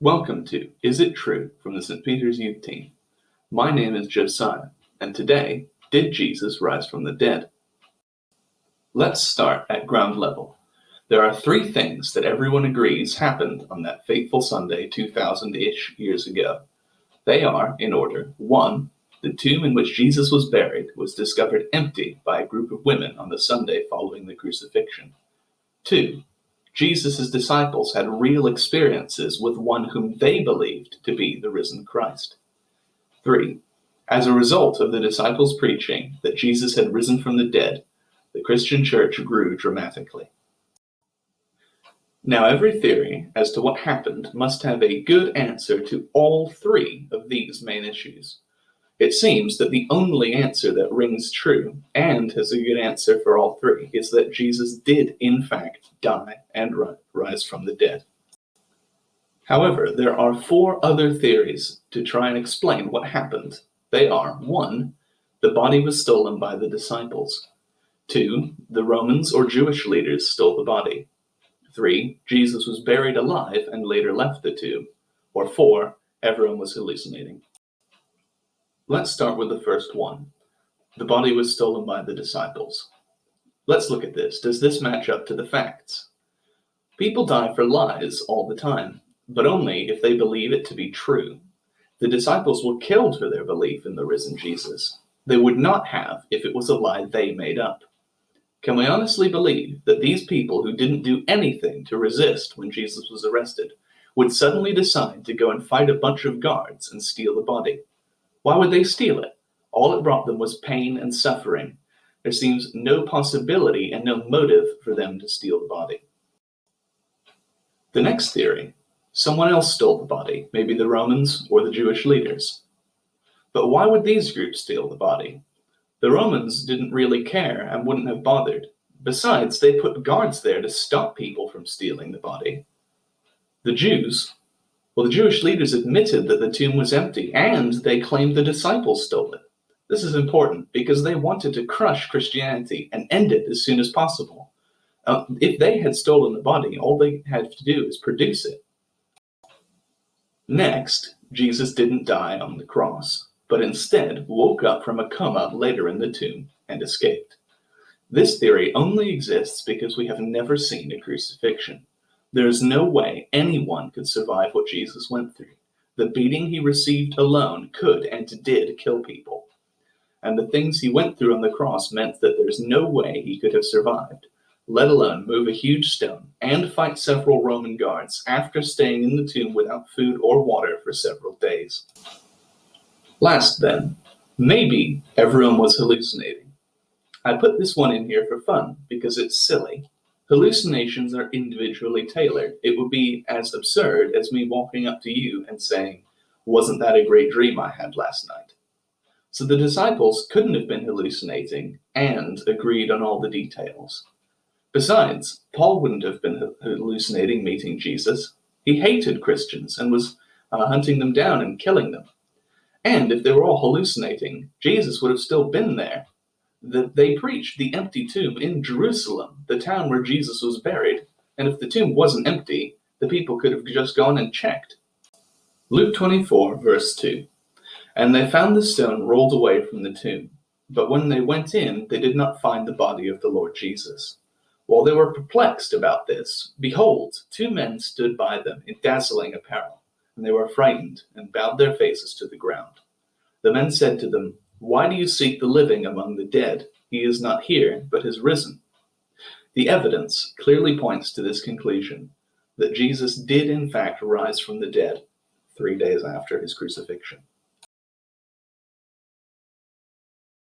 Welcome to Is It True from the St. Peter's Youth Team. My name is Josiah, and today, did Jesus rise from the dead? Let's start at ground level. There are three things that everyone agrees happened on that fateful Sunday 2,000-ish years ago. They are, in order, 1. The tomb in which Jesus was buried was discovered empty by a group of women on the Sunday following the crucifixion. 2. Jesus' disciples had real experiences with one whom they believed to be the risen Christ. 3. As a result of the disciples' preaching that Jesus had risen from the dead, the Christian church grew dramatically. Now, every theory as to what happened must have a good answer to all three of these main issues. It seems that the only answer that rings true, and has a good answer for all three, is that Jesus did in fact die and rise from the dead. However, there are four other theories to try and explain what happened. They are: 1. The body was stolen by the disciples. 2. The Romans or Jewish leaders stole the body. 3. Jesus was buried alive and later left the tomb. Or 4. Everyone was hallucinating. Let's start with the first one. The body was stolen by the disciples. Let's look at this. Does this match up to the facts? People die for lies all the time, but only if they believe it to be true. The disciples were killed for their belief in the risen Jesus. They would not have if it was a lie they made up. Can we honestly believe that these people who didn't do anything to resist when Jesus was arrested would suddenly decide to go and fight a bunch of guards and steal the body? Why would they steal it? All it brought them was pain and suffering. There seems no possibility and no motive for them to steal the body. The next theory: someone else stole the body, maybe the Romans or the Jewish leaders. But why would these groups steal the body? The Romans didn't really care and wouldn't have bothered. Besides, they put guards there to stop people from stealing the body. The Jewish leaders admitted that the tomb was empty, and they claimed the disciples stole it. This is important because they wanted to crush Christianity and end it as soon as possible. If they had stolen the body, all they had to do is produce it. Next, Jesus didn't die on the cross, but instead woke up from a coma later in the tomb and escaped. This theory only exists because we have never seen a crucifixion. There is no way anyone could survive what Jesus went through. The beating he received alone could and did kill people. And the things he went through on the cross meant that there's no way he could have survived, let alone move a huge stone and fight several Roman guards after staying in the tomb without food or water for several days. Last then, maybe everyone was hallucinating. I put this one in here for fun because it's silly. Hallucinations are individually tailored. It would be as absurd as me walking up to you and saying, "Wasn't that a great dream I had last night?" So the disciples couldn't have been hallucinating and agreed on all the details. Besides, Paul wouldn't have been hallucinating meeting Jesus. He hated Christians and was hunting them down and killing them. And if they were all hallucinating, Jesus would have still been there. They preached the empty tomb in Jerusalem, the town where Jesus was buried, and if the tomb wasn't empty, the people could have just gone and checked. Luke 24, verse 2. And they found the stone rolled away from the tomb, but when they went in, they did not find the body of the Lord Jesus. While they were perplexed about this, behold, two men stood by them in dazzling apparel, and they were frightened and bowed their faces to the ground. The men said to them, "Why do you seek the living among the dead? He is not here, but has risen." The evidence clearly points to this conclusion, that Jesus did in fact rise from the dead 3 days after his crucifixion.